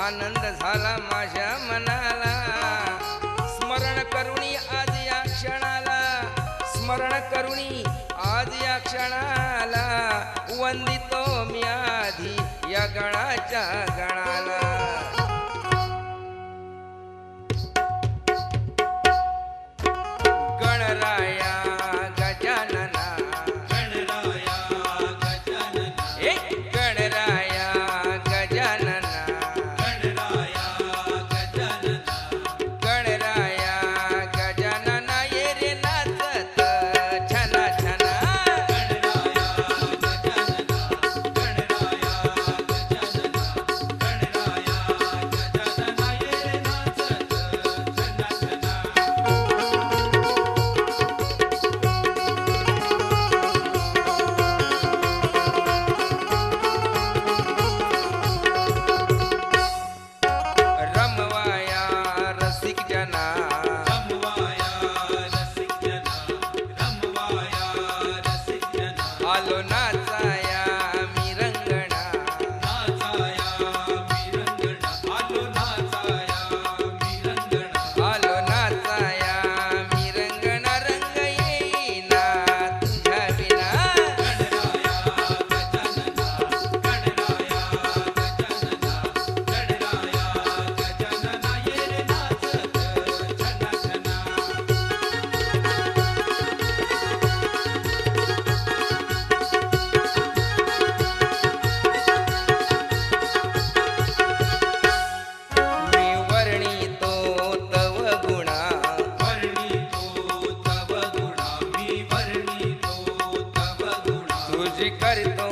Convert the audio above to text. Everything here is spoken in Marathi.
आनंद झाला माझ्या मनाला, स्मरण करुणी आज या क्षणाला, स्मरण करुणी आज या क्षणाला, वंदितो मी आधी या गणाच्या गणाला. गणराया गजानना, गणराया गजानना, गणराया गजानना, गणराया गजानना, गणराया गजानना ये रे नाचत छना छना. गणराया गजानना, गणराया गजानना, गणराया गजानना ये रे नाचत छना छना. रमवाया रसिक जना, रमवाया रसिक जना, रमवाया रसिक जना, आलो नाचाया मी रंगणा, नाचाया मी रंगणा, आलो नाचाया मी रंगणा, आलो नाचाया मी रंगणा. रंग येईना तुझ्या विना. गणराया गजानना, गणराया गजानना, गणराया गजानना ये रे नाचत छना छना. मी वर्णितो तव गुणा, वर्णितो तव गुणा, मी वर्णितो तव गुणा, तुझी करतो